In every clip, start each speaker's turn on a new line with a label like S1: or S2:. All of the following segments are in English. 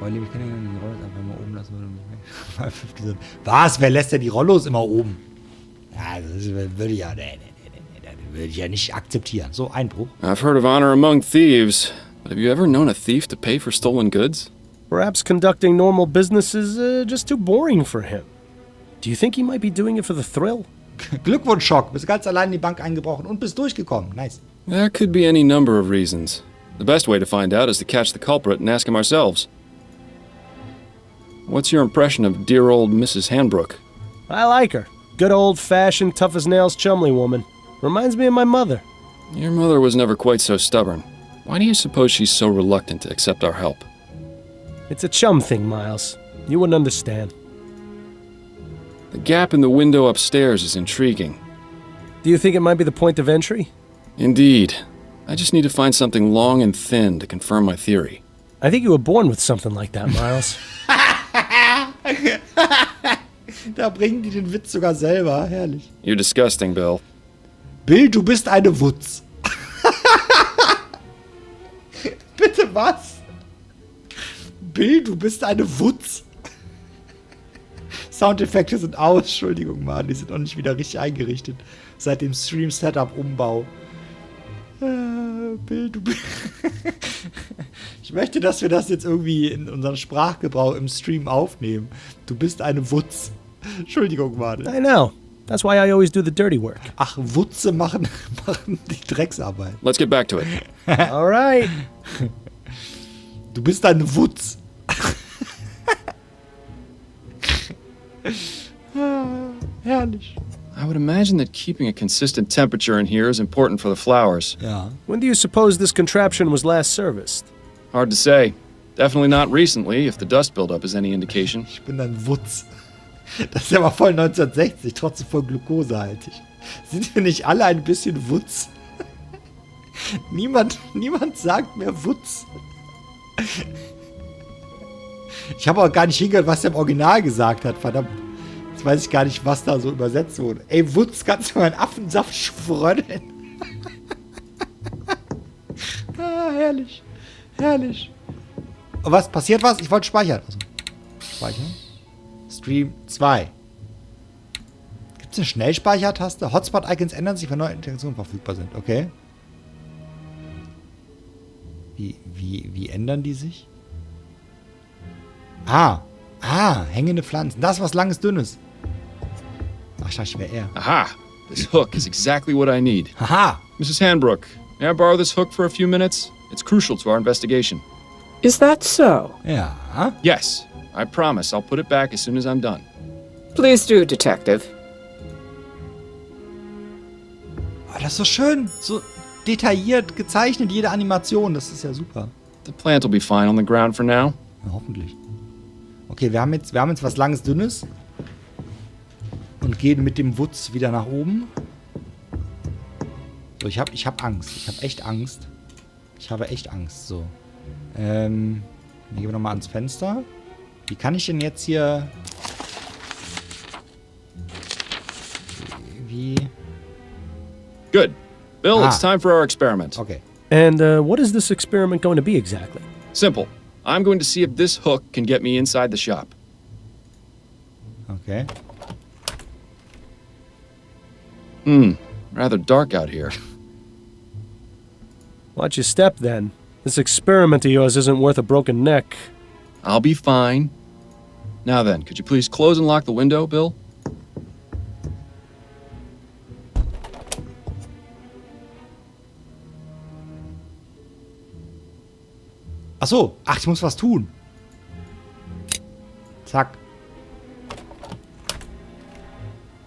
S1: Weil ich kann ja die Rollos einfach mal oben lassen. Was? Wer lässt denn die Rollos immer oben? Ja, das würde ich ja, würde ich ja nicht akzeptieren. So, Einbruch.
S2: I've heard of honor among thieves, but have you ever known a thief to pay for stolen goods?
S3: Perhaps conducting normal business is just too boring for him. Do you think he might be doing it for the thrill?
S1: Glückwunsch, Schock. Bist ganz allein in die Bank eingebrochen und bist durchgekommen. Nice.
S2: There could be any number of reasons. The best way to find out is to catch the culprit and ask him ourselves. What's your impression of dear old Mrs. Hanbrook?
S3: I like her. Good old-fashioned, tough-as-nails Chumley woman. Reminds me of my mother.
S2: Your mother was never quite so stubborn. Why do you suppose she's so reluctant to accept our help?
S3: It's a chum thing, Miles. You wouldn't understand.
S2: The gap in the window upstairs is intriguing.
S3: Do you think it might be the point of entry?
S2: Indeed. I just need to find something long and thin to confirm my theory.
S3: I think you were born with something like that, Miles.
S1: Da bringen die den Witz sogar selber. Herrlich.
S2: You're disgusting, Bill.
S1: Bill, du bist eine Wutz. Bitte was? Bill, du bist eine Wutz. Soundeffekte sind aus. Entschuldigung, Mann. Die sind noch nicht wieder richtig eingerichtet. Seit dem Stream-Setup-Umbau. Bill, du bist... Ich möchte, dass wir das jetzt irgendwie in unseren Sprachgebrauch im Stream aufnehmen. Du bist eine Wutz. Entschuldigung, Mann.
S3: I know. That's why I always do the dirty work.
S1: Ach, Wutze machen die Drecksarbeit.
S2: Let's get back to it.
S3: All right.
S1: Du bist eine Wutz. Herrlich.
S2: I would imagine that keeping a consistent temperature in here is important for the flowers.
S1: Ja.
S3: When do you suppose this contraption was last serviced?
S2: Hard to say. Definitely not recently, if the dust buildup is any indication.
S1: Ich bin ein Wutz. Das ist ja mal voll 1960, trotzdem voll glukosehaltig. Sind wir nicht alle ein bisschen Wutz? Niemand sagt mehr Wutz. Ich habe auch gar nicht hingehört, was er im Original gesagt hat, verdammt. Jetzt weiß ich gar nicht, was da so übersetzt wurde. Ey, Wutz, kannst du mal einen Affensaft frödeln? Herrlich. Herrlich. Und was? Passiert was? Ich wollte speichern. Also, speichern. Stream 2. Gibt es eine Schnellspeichertaste? Hotspot-Icons ändern sich, wenn neue Interaktionen verfügbar sind. Okay. Wie ändern die sich? Hängende Pflanzen. Das ist was Langes, Dünnes. Ach, scheiße, wer er?
S2: Aha! This hook is exactly what I need.
S1: Haha!
S2: Mrs. Hanbrook, may I borrow this hook for a few minutes? It's crucial to our investigation.
S4: Is that so?
S1: Ja.
S2: Yes, I promise I'll put it back as soon as I'm done.
S4: Please do, Detective.
S1: Oh, das ist so schön. So detailliert gezeichnet, jede Animation. Das ist ja super.
S2: The plant will be fine on the ground for now.
S1: Ja, hoffentlich. Okay, wir haben jetzt was Langes, Dünnes. Und gehen mit dem Wutz wieder nach oben. So, ich hab Angst. Ich habe echt Angst. Ich habe echt Angst. So. Gehen wir nochmal ans Fenster. Wie kann ich denn jetzt hier... Wie...
S2: Good. Bill, it's time for our experiment.
S1: Okay.
S3: And what is this experiment going to be exactly?
S2: Simple. I'm going to see if this hook can get me inside the shop.
S1: Okay.
S2: Rather dark out here.
S3: Watch your step, then. This experiment of yours isn't worth a broken neck.
S2: I'll be fine. Now then, could you please close and lock the window, Bill?
S1: Ach so. Ach, ich muss was tun. Zack.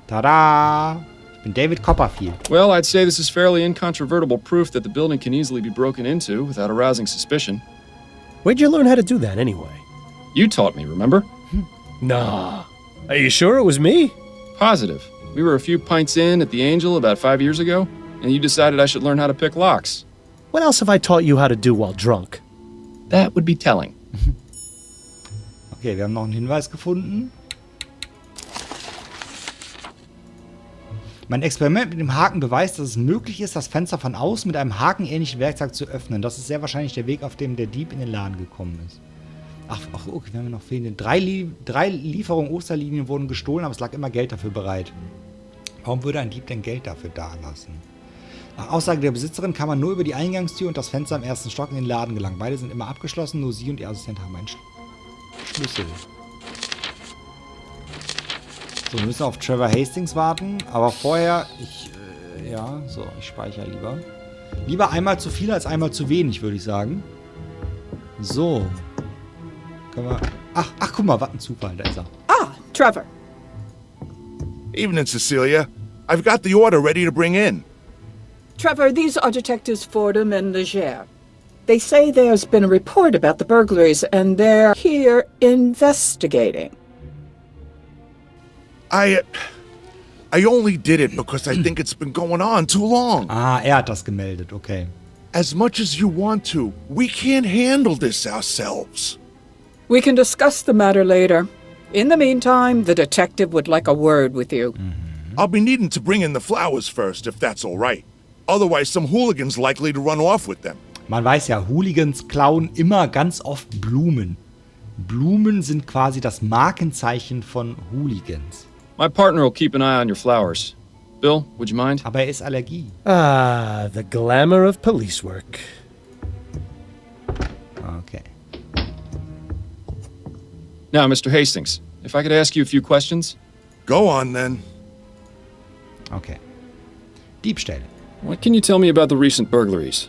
S1: Tada! Ich bin David Copperfield.
S2: Well, I'd say this is fairly incontrovertible proof that the building can easily be broken into without arousing suspicion.
S3: Where'd you learn how to do that, anyway?
S2: You taught me, remember?
S3: Nah. Are you sure it was me?
S2: Positive. We were a few pints in at the Angel about 5 years ago, and you decided I should learn how to pick locks.
S3: What else have I taught you how to do while drunk?
S2: That would be telling.
S1: Okay, wir haben noch einen Hinweis gefunden. Mein Experiment mit dem Haken beweist, dass es möglich ist, das Fenster von außen mit einem hakenähnlichen Werkzeug zu öffnen. Das ist sehr wahrscheinlich der Weg, auf dem der Dieb in den Laden gekommen ist. Ach, okay, wir haben noch fehlende. Drei Lieferungen Osterlinien wurden gestohlen, aber es lag immer Geld dafür bereit. Warum würde ein Dieb denn Geld dafür dalassen? Nach Aussage der Besitzerin kann man nur über die Eingangstür und das Fenster im ersten Stock in den Laden gelangen. Beide sind immer abgeschlossen, nur sie und ihr Assistent haben einen Schlüssel. So, wir müssen auf Trevor Hastings warten, aber vorher, ich speichere lieber. Lieber einmal zu viel als einmal zu wenig, würde ich sagen. So. Können wir... Ach, guck mal, was ein Zufall, da ist er.
S4: Ah, Trevor.
S5: Evening, Cecilia. I've got the order ready to bring in.
S4: Trevor, these are Detectives Fordham and Leger. They say there's been a report about the burglaries, and they're here investigating.
S5: I only did it because I think it's been going on too long.
S1: Ah, er hat das gemeldet, okay.
S5: As much as you want to, we can't handle this ourselves.
S4: We can discuss the matter later. In the meantime, the detective would like a word with you.
S5: I'll be needing to bring in the flowers first, if that's all right. Otherwise, some hooligan's likely to run off with them.
S1: Man weiß ja, Hooligans klauen immer ganz oft Blumen. Blumen sind quasi das Markenzeichen von Hooligans.
S2: My partner will keep an eye on your flowers. Bill, would you mind?
S1: Aber er ist Allergie.
S3: Ah, the glamour of police work.
S1: Okay.
S2: Now, Mr. Hastings, if I could ask you a few questions.
S5: Go on, then.
S1: Okay. Diebstähle.
S2: What can you tell me about the recent burglaries?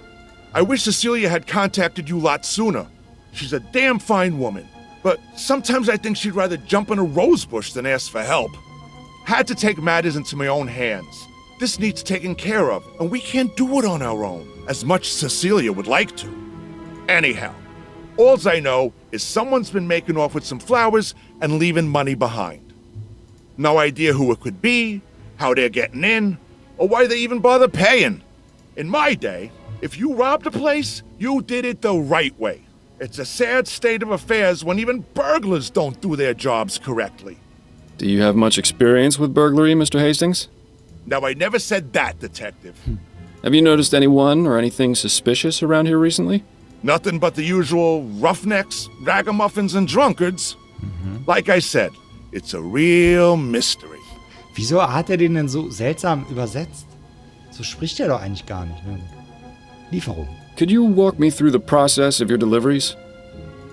S5: I wish Cecilia had contacted you a lot sooner. She's a damn fine woman. But sometimes I think she'd rather jump in a rose bush than ask for help. Had to take matters into my own hands. This needs taken care of, and we can't do it on our own, as much as Cecilia would like to. Anyhow, alls I know is someone's been making off with some flowers and leaving money behind. No idea who it could be, how they're getting in, or why they even bother paying. In my day, if you robbed a place, you did it the right way. It's a sad state of affairs when even burglars don't do their jobs correctly.
S2: Do you have much experience with burglary, Mr. Hastings?
S5: Now, I never said that, Detective.
S2: Have you noticed anyone or anything suspicious around here recently?
S5: Nothing but the usual roughnecks, ragamuffins, and drunkards. Like I said, it's a real mystery.
S1: Wieso hat er den denn so seltsam übersetzt? So spricht er doch eigentlich gar nicht. Ne? Lieferung.
S2: Could you walk me through the process of your deliveries?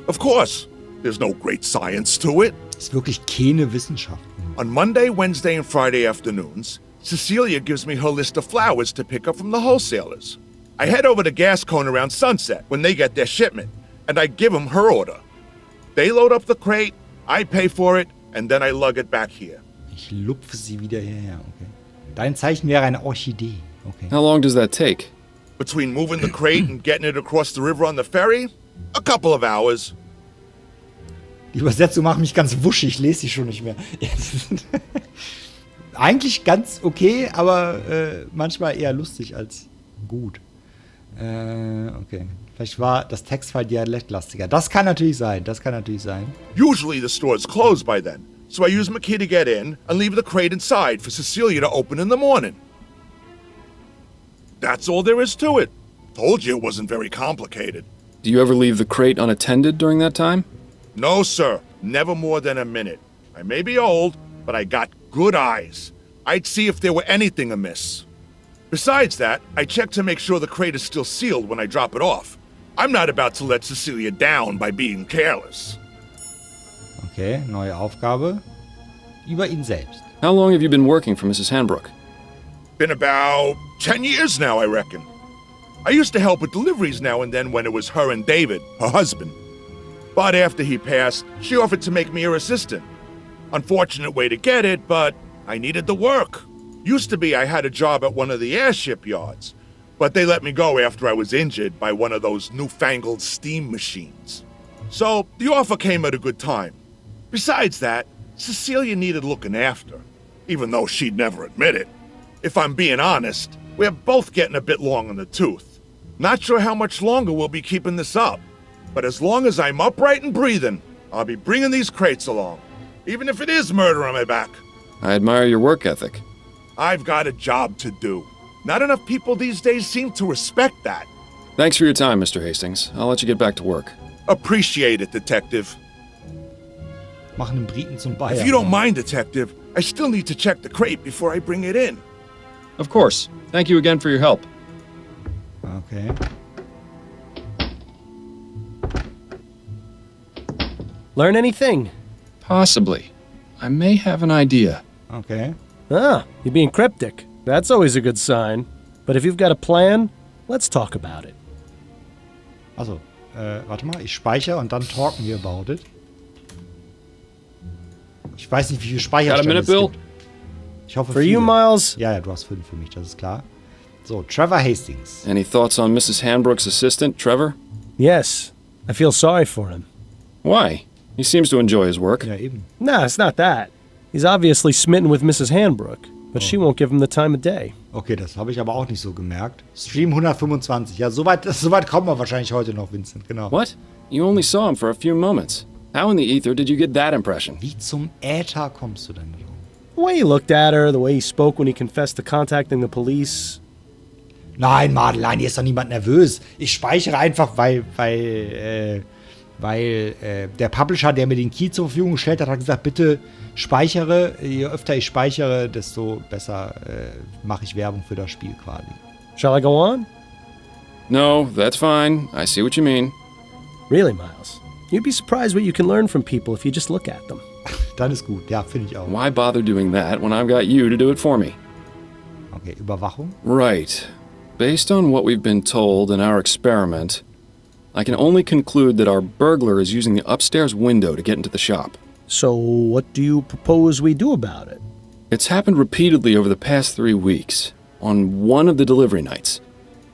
S5: Of course, there's no great science to it.
S1: Ist wirklich keine Wissenschaft.
S5: On Monday, Wednesday, and Friday afternoons, Cecilia gives me her list of flowers to pick up from the wholesalers. I head over to Gascon around sunset when they get their shipment, and I give them her order. They load up the crate, I pay for it, and then I lug it back here.
S1: Ich lupfe sie wieder hierher, okay. Dein Zeichen wäre eine Orchidee, okay.
S2: How long does that take?
S5: Between moving the crate and getting it across the river on the ferry, a couple of hours.
S1: Die Übersetzung macht mich ganz wuschig, ich lese sie schon nicht mehr. Eigentlich ganz okay, aber manchmal eher lustig als gut. Okay. Vielleicht war das Textfile dialektlastiger. Das kann natürlich sein,
S5: Usually the store's closed by then, so I use my key to get in and leave the crate inside for Cecilia to open in the morning. That's all there is to it. Told you it wasn't very complicated.
S2: Do you ever leave the crate unattended during that time?
S5: No, sir. Never more than a minute. I may be old, but I got good eyes. I'd see if there were anything amiss. Besides that, I check to make sure the crate is still sealed when I drop it off. I'm not about to let Cecilia down by being careless.
S1: Okay, neue Aufgabe. Über ihn selbst.
S2: How long have you been working for Mrs. Hanbrook?
S5: Been about 10 years now, I reckon. I used to help with deliveries now and then when it was her and David, her husband. But after he passed, she offered to make me her assistant. Unfortunate way to get it, but I needed the work. Used to be I had a job at one of the airship yards, but they let me go after I was injured by one of those newfangled steam machines. So the offer came at a good time. Besides that, Cecilia needed looking after, even though she'd never admit it. If I'm being honest, we're both getting a bit long in the tooth. Not sure how much longer we'll be keeping this up, but as long as I'm upright and breathing, I'll be bringing these crates along, even if it is murder on my back.
S2: I admire your work ethic.
S5: I've got a job to do. Not enough people these days seem to respect that.
S2: Thanks for your time, Mr. Hastings. I'll let you get back to work.
S5: Appreciate it, Detective.
S1: Machen den Briten zum Bayern.
S5: If you don't mind, Detective, I still need to check the crate before I bring it in.
S2: Of course. Thank you again for your help.
S1: Okay.
S3: Learn anything?
S2: Possibly. I may have an idea.
S1: Okay.
S3: Ah, you're being cryptic. That's always a good sign. But if you've got a plan, let's talk about it.
S1: Also, warte mal, ich speichere und dann talken wir about it. Ich weiß nicht, wie viele Speicherstände es gibt. Ich hoffe,
S3: For
S1: viele.
S3: you, Miles?
S1: Ja, du hast 5 für mich, das ist klar. So, Trevor Hastings.
S2: Any thoughts on Mrs. Hanbrook's assistant, Trevor?
S3: Yes. I feel sorry for him.
S2: Why? He seems to enjoy his work.
S1: Ja, eben.
S3: Nah, it's not that. He's obviously smitten with Mrs. Hanbrook, but she won't give him the time of day.
S1: Okay, das habe ich aber auch nicht so gemerkt. Stream 125. Ja, soweit kommen wir wahrscheinlich heute noch, Vincent. Genau.
S2: What? You only saw him for a few moments. How in the ether did you get that impression?
S1: Wie zum Äther kommst du denn drauf?
S3: The way he looked at her, the way he spoke when he confessed to contacting the police.
S1: Nein, Madeleine, hier ist doch niemand nervös. Ich speichere einfach, weil der Publisher, der mir den Key zur Verfügung gestellt hat, hat gesagt, bitte speichere. Je öfter ich speichere, desto besser mache ich Werbung für das Spiel quasi.
S3: Shall I go on?
S2: No, that's fine. I see what you mean.
S3: Really, Miles? You'd be surprised what you can learn from people if you just look at them.
S1: Dann ist gut. Ja, finde ich auch.
S2: Why bother doing that when I've got you to do it for me?
S1: Okay, Überwachung.
S2: Right. Based on what we've been told in our experiment, I can only conclude that our burglar is using the upstairs window to get into the shop.
S3: So what do you propose we do about it?
S2: It's happened repeatedly over the past 3 weeks, on one of the delivery nights.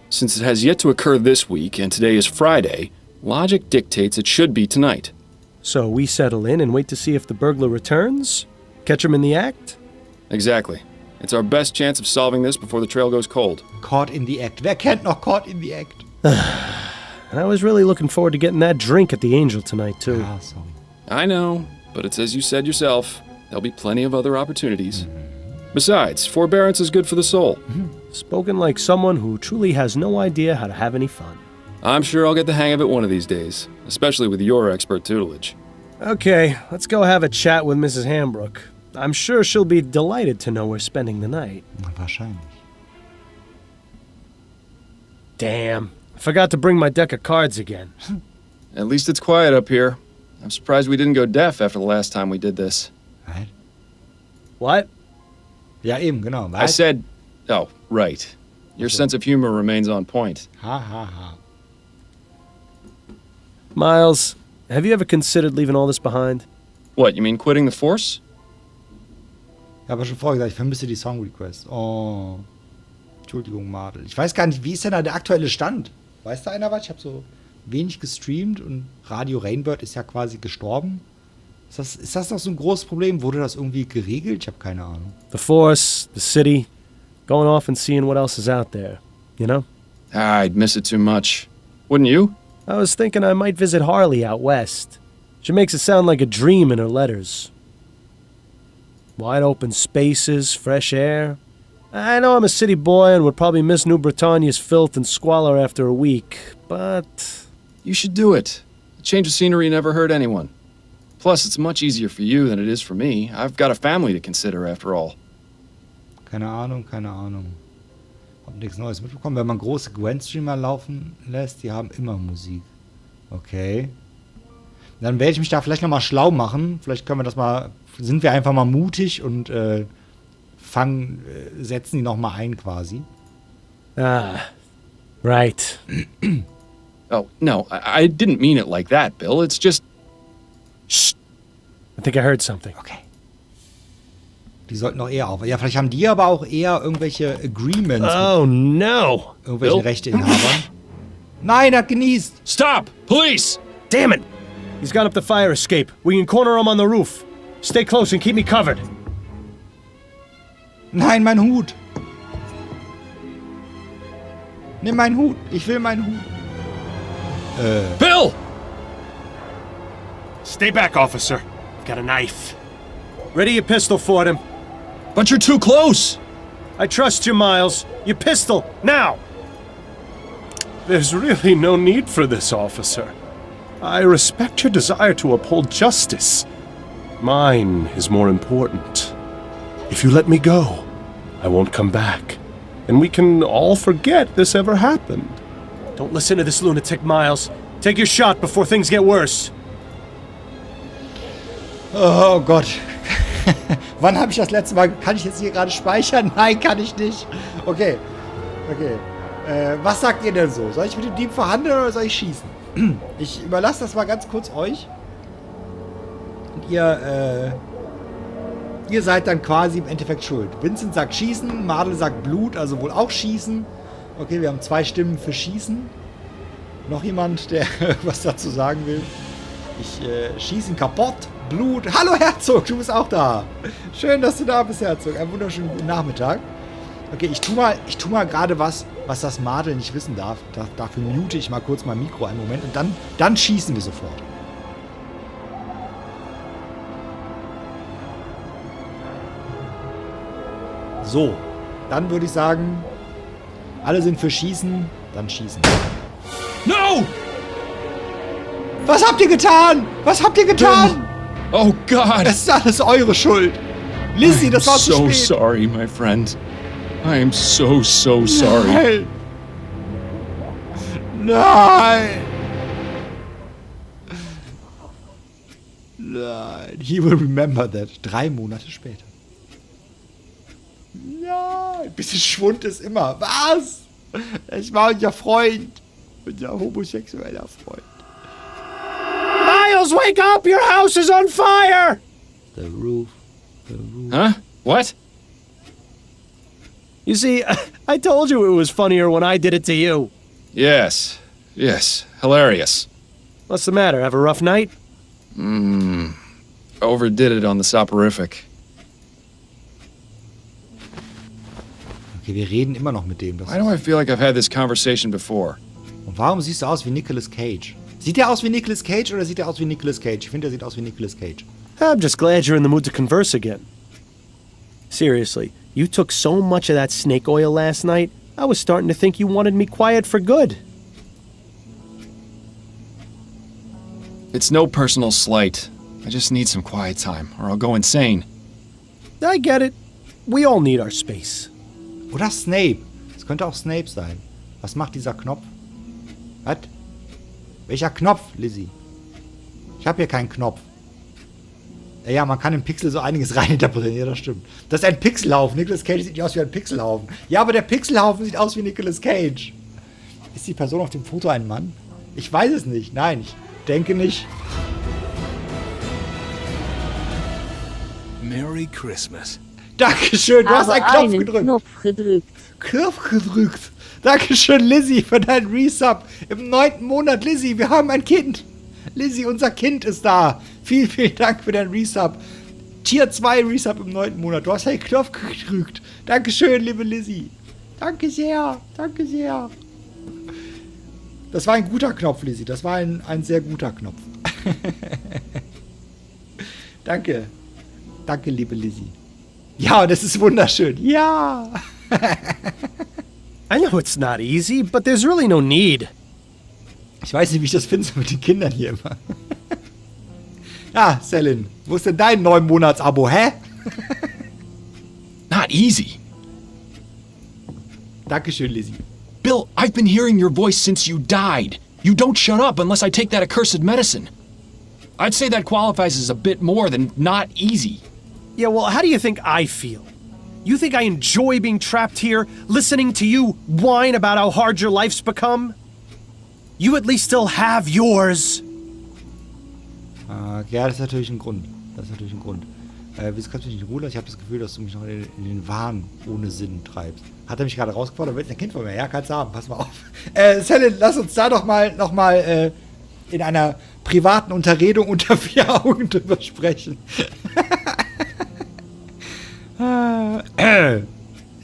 S2: Since it has yet to occur this week, and today is Friday, logic dictates it should be tonight.
S3: So we settle in and wait to see if the burglar returns? Catch him in the act?
S2: Exactly. It's our best chance of solving this before the trail goes cold.
S1: Caught in the Act. Wer kennt noch Caught in the Act?
S3: And I was really looking forward to getting that drink at the Angel tonight, too.
S1: Ah, sorry.
S2: I know, but it's as you said yourself, there'll be plenty of other opportunities. Besides, forbearance is good for the soul.
S3: Spoken like someone who truly has no idea how to have any fun.
S2: I'm sure I'll get the hang of it one of these days, especially with your expert tutelage.
S3: Okay, let's go have a chat with Mrs. Hanbrook. I'm sure she'll be delighted to know we're spending the night.
S1: Wahrscheinlich.
S3: Damn, I forgot to bring my deck of cards again.
S2: At least it's quiet up here. I'm surprised we didn't go deaf after the last time we did this.
S1: Was?
S3: What?
S1: Ja, eben, genau. Was?
S2: I said, oh, right. Your sense of humor remains on point.
S1: Ha, ha, ha.
S3: Miles, have you ever considered leaving all this behind?
S2: What, you mean quitting the force?
S1: Ich habe ja schon vorher gesagt, ich vermisse die Song-Request. Oh. Entschuldigung, Madel. Ich weiß gar nicht, wie ist denn da der aktuelle Stand? Weiß da einer was? Ich habe so wenig gestreamt und Radio Rainbird ist ja quasi gestorben. Ist das noch so ein großes Problem? Wurde das irgendwie geregelt? Ich habe keine Ahnung.
S3: The force, the city, going off and seeing what else is out there, you know?
S2: I'd miss it too much. Wouldn't you?
S3: I was thinking I might visit Harley out west. She makes it sound like a dream in her letters. Wide open spaces, fresh air. I know I'm a city boy and would probably miss New Bretagne's filth and squalor after a week, but...
S2: You should do it. A change of scenery never hurt anyone. Plus, it's much easier for you than it is for me. I've got a family to consider, after all.
S1: Keine Ahnung, keine Ahnung. Hab nichts Neues mitbekommen. Wenn man große Gwen-Streamer laufen lässt, die haben immer Musik. Okay. Dann werde ich mich da vielleicht nochmal schlau machen. Vielleicht können wir das mal... Sind wir einfach mal mutig und setzen die nochmal ein quasi.
S3: Ah, right.
S2: Oh, no, I didn't mean it like that, Bill. It's just...
S3: Shh. I think I heard something.
S1: Okay. Die sollten doch eher auf. Ja, vielleicht haben die aber auch eher irgendwelche Agreements
S3: Oh, no.
S1: mit irgendwelchen
S2: Bill?
S1: Rechteinhabern. Nein, er hat genießt.
S2: Stop! Police!
S3: Damn it! He's got up the fire escape. We can corner him on the roof. Stay close and keep me covered.
S1: Nein, mein Hut. Nimm meinen Hut. Ich will meinen Hut.
S2: Bill!
S3: Stay back, officer. I've got a knife. Ready your pistol, Fordham.
S2: But you're too close!
S3: I trust you, Miles. Your pistol, now! There's really no need for this, officer. I respect your desire to uphold justice. Mine is more important. If you let me go, I won't come back, and we can all forget this ever happened. Don't listen to this lunatic, Miles. Take your shot before things get worse.
S1: Oh Gott. Wann habe ich das letzte Mal... Kann ich jetzt hier gerade speichern? Nein, kann ich nicht. Okay. Okay. Was sagt ihr denn so? Soll ich mit dem Dieb verhandeln oder soll ich schießen? Ich überlasse das mal ganz kurz euch. Und ihr seid dann quasi im Endeffekt schuld. Vincent sagt schießen, Madel sagt Blut, also wohl auch schießen. Okay, wir haben 2 Stimmen für schießen. Noch jemand, der was dazu sagen will? Ich schieße ihn kaputt. Blut. Hallo Herzog, du bist auch da. Schön, dass du da bist, Herzog. Einen wunderschönen guten Nachmittag. Okay, ich tu mal gerade was das Madel nicht wissen darf. Dafür mute ich mal kurz mein Mikro einen Moment und dann schießen wir sofort. So, dann würde ich sagen, alle sind für Schießen, dann schießen.
S2: No!
S1: Was habt ihr getan? Was habt ihr getan?
S2: Oh God!
S1: Das ist alles eure Schuld. Lizzie, das war zu
S2: so
S1: spät.
S2: sorry, my friend. I am so sorry.
S1: Nein. Nein. Nein. He will remember that. 3 Monate später. Nein. Ein bisschen Schwund ist immer. Was? Ich war unser Freund. Unser homosexueller Freund.
S3: Miles, wake up! Your house is on fire!
S1: The roof. The roof.
S2: Huh? What?
S3: You see, I told you it was funnier when I did it to you.
S2: Yes. Hilarious.
S3: What's the matter? Have a rough night?
S2: Overdid it on the soporific.
S1: Okay, wir reden immer noch mit dem.
S2: Why do I feel like I've had this conversation before?
S1: Und warum siehst du aus wie Nicolas Cage? Sieht er aus wie Nicolas Cage oder sieht er aus wie Nicolas Cage? Ich finde, er sieht aus wie Nicolas Cage.
S3: I'm just glad you're in the mood to converse again. Seriously, you took so much of that snake oil last night, I was starting to think you wanted me quiet for good.
S2: It's no personal slight. I just need some quiet time, or I'll go insane.
S3: I get it. We all need our space.
S1: Oder Snape. Es könnte auch Snape sein. Was macht dieser Knopf? Was? Welcher Knopf, Lizzie? Ich habe hier keinen Knopf. Ja, man kann im Pixel so einiges reininterpretieren. Ja, das stimmt. Das ist ein Pixelhaufen. Nicolas Cage sieht nicht aus wie ein Pixelhaufen. Ja, aber der Pixelhaufen sieht aus wie Nicolas Cage. Ist die Person auf dem Foto ein Mann? Ich weiß es nicht. Nein, ich denke nicht.
S6: Merry Christmas.
S1: Dankeschön, du hast einen Knopf gedrückt.
S7: Knopf gedrückt.
S1: Knopf gedrückt. Dankeschön, Lizzie, für deinen Resub. Im 9. Monat, Lizzie, wir haben ein Kind. Lizzie, unser Kind ist da. Vielen, vielen Dank für deinen Resub. Tier 2 Resub im 9. Monat. Du hast einen Knopf gedrückt. Dankeschön, liebe Lizzie. Danke sehr. Danke sehr. Das war ein guter Knopf, Lizzie. Das war ein sehr guter Knopf. Danke. Danke, liebe Lizzie. Ja, das ist wunderschön. Ja.
S3: I know it's not easy, but there's really no need.
S1: Ich weiß nicht, wie ich das finde mit den Kindern hier immer. Ja, Selin, wo ist denn dein 9-Monats-Abo, hä?
S2: Not easy.
S1: Dankeschön, Lizzie.
S2: Bill, I've been hearing your voice since you died. You don't shut up unless I take that accursed medicine. I'd say that qualifies as a bit more than not easy.
S3: Yeah, well, how do you think I feel? You think I enjoy being trapped here, listening to you whine about how hard your life's become? You at least still have yours.
S1: Ja, das ist natürlich ein Grund. Wieso kannst du mich nicht in Ruhe lassen? Ich habe das Gefühl, dass du mich noch in den Wahn ohne Sinn treibst. Hat er mich gerade rausgefordert? Willst du ein Kind von mir? Ja, kannst du haben. Pass mal auf. Selin, lass uns da noch mal in einer privaten Unterredung unter 4 Augen drüber sprechen. Er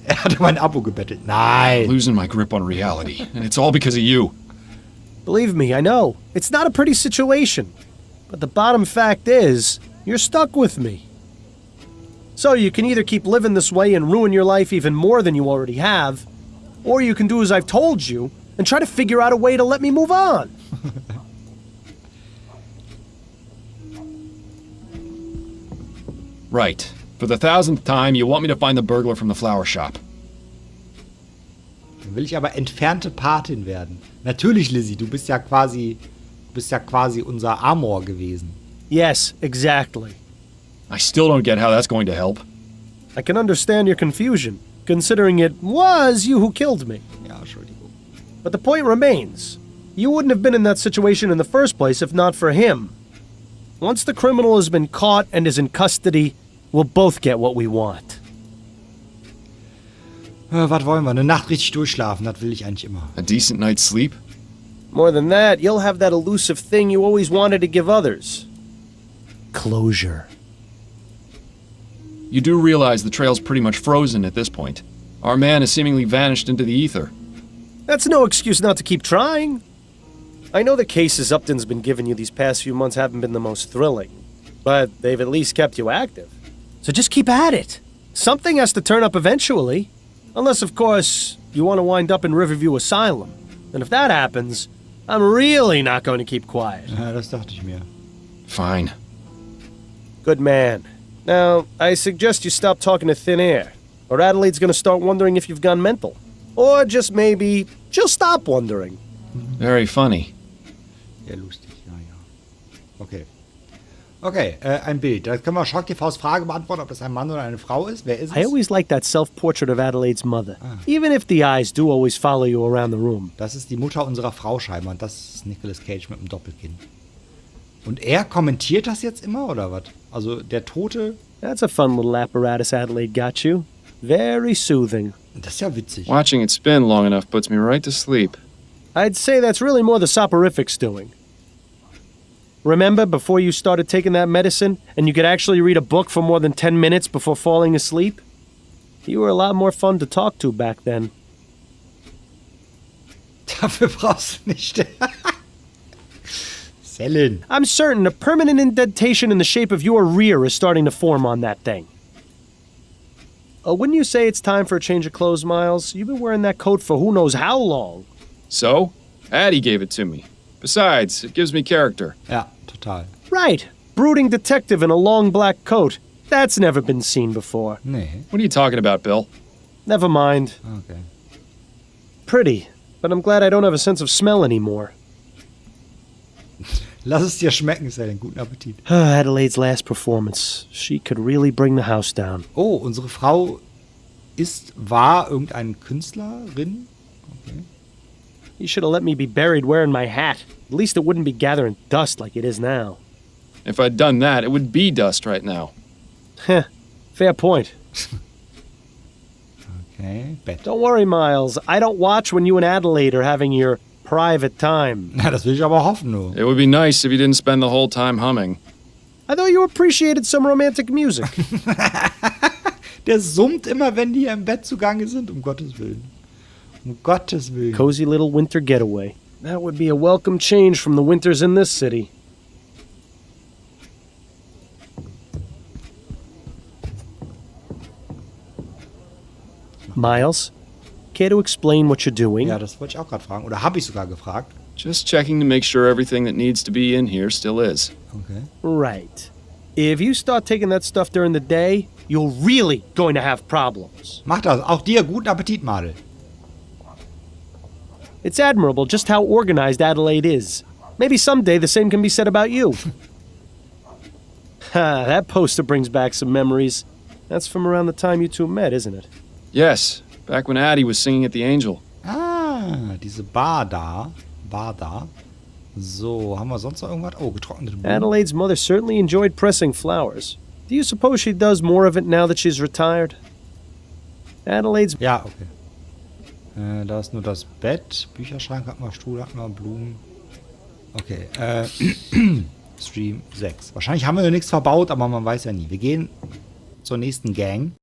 S1: hat um ein Abo gebettelt. Nein.
S2: Losing my grip on reality, and it's all because of you.
S3: Believe me, I know. It's not a pretty situation. But the bottom fact is, you're stuck with me. So you can either keep living this way and ruin your life even more than you already have, or you can do as I've told you and try to figure out a way to let me move on.
S2: Right. For the 1000th time, you want me to find the burglar from the flower shop.
S1: Dann will ich aber entfernte Patin werden. Natürlich, Lizzie, du bist ja quasi unser Amor gewesen.
S3: Yes, exactly.
S2: I still don't get how that's going to help.
S3: I can understand your confusion, considering it was you who killed me.
S1: Ja, Entschuldigung.
S3: But the point remains. You wouldn't have been in that situation in the first place if not for him. Once the criminal has been caught and is in custody, we'll both get what we want.
S1: Was wollen wir? Eine Nacht richtig durchschlafen, das will ich eigentlich immer.
S2: A decent night's sleep?
S3: More than that, you'll have that elusive thing you always wanted to give others. Closure.
S2: You do realize the trail's pretty much frozen at this point. Our man has seemingly vanished into the ether.
S3: That's no excuse not to keep trying. I know the cases Upton's been giving you these past few months haven't been the most thrilling, but they've at least kept you active. So just keep at it. Something has to turn up eventually. Unless, of course, you want to wind up in Riverview Asylum. And if that happens, I'm really not going to keep quiet.
S1: Ja, das dachte ich mir.
S2: Fine.
S3: Good man. Now, I suggest you stop talking to thin air, or Adelaide's going to start wondering if you've gone mental. Or just maybe, she'll stop wondering.
S2: Very funny.
S1: Ja, lustig, ja. Okay. Okay, ein Bild. Da können wir SchockTVs Frage beantworten, ob das ein Mann oder eine Frau ist. Wer ist es?
S3: I always like that self-portrait of Adelaide's mother, even if the eyes do always follow you around the room.
S1: Das ist die Mutter unserer Frau scheinbar und das ist Nicolas Cage mit dem Doppelkinn. Und er kommentiert das jetzt immer, oder was? Also der Tote...
S3: That's a fun little apparatus Adelaide got you. Very soothing.
S1: Das ist ja witzig.
S2: Watching it spin long enough puts me right to sleep.
S3: I'd say that's really more the soporifics doing. Remember before you started taking that medicine and you could actually read a book for more than 10 minutes before falling asleep? You were a lot more fun to talk to back then.
S1: Dafür brauchst du nicht... Sellen.
S3: I'm certain a permanent indentation in the shape of your rear is starting to form on that thing. Wouldn't you say it's time for a change of clothes, Miles? You've been wearing that coat for who knows how long.
S2: So? Addie gave it to me. Besides, it gives me character.
S1: Ja, total.
S3: Right. Brooding detective in a long black coat. That's never been seen before.
S1: Nee.
S2: What are you talking about, Bill?
S3: Never mind.
S1: Okay.
S3: Pretty, but I'm glad I don't have a sense of smell anymore.
S1: Lass es dir schmecken, Sellen. Guten Appetit.
S3: Adelaide's last performance. She could really bring the house down.
S1: Oh, unsere Frau war irgendeine Künstlerin? Okay.
S3: You should have let me be buried wearing my hat. At least it wouldn't be gathering dust like it is now.
S2: If I'd done that, it would be dust right now.
S3: Heh, fair point.
S1: Okay, Bett.
S3: Don't worry, Miles. I don't watch when you and Adelaide are having your private time.
S1: Na, das will ich aber hoffen, nur.
S2: It would be nice if you didn't spend the whole time humming.
S3: I thought you appreciated some romantic music.
S1: Der summt immer, wenn die im Bett zugange sind, um Gottes Willen. Um Gottes Willen.
S3: Cozy little winter getaway. That would be a welcome change from the winters in this city. Miles, care to explain what you're doing?
S1: Ja, das wollte ich auch gerade fragen. Oder habe ich sogar gefragt.
S2: Just checking to make sure everything that needs to be in here still is.
S1: Okay.
S3: Right. If you start taking that stuff during the day, you're really going to have problems.
S1: Mach das. Auch dir guten Appetit, Madel.
S3: It's admirable just how organized Adelaide is. Maybe someday the same can be said about you. Ha, that poster brings back some memories. That's from around the time you two met, isn't it?
S2: Yes, back when Addie was singing at the Angel.
S1: Ah, diese Bar da. So, haben wir sonst noch irgendwas? Oh, getrocknete Blumen.
S3: Adelaide's mother certainly enjoyed pressing flowers. Do you suppose she does more of it now that she's retired? Adelaide's...
S1: Ja, okay. Da ist nur das Bett. Bücherschrank hatten wir, Stuhl hatten wir, Blumen. Okay, Stream 6. Wahrscheinlich haben wir noch nichts verbaut, aber man weiß ja nie. Wir gehen zur nächsten Gang.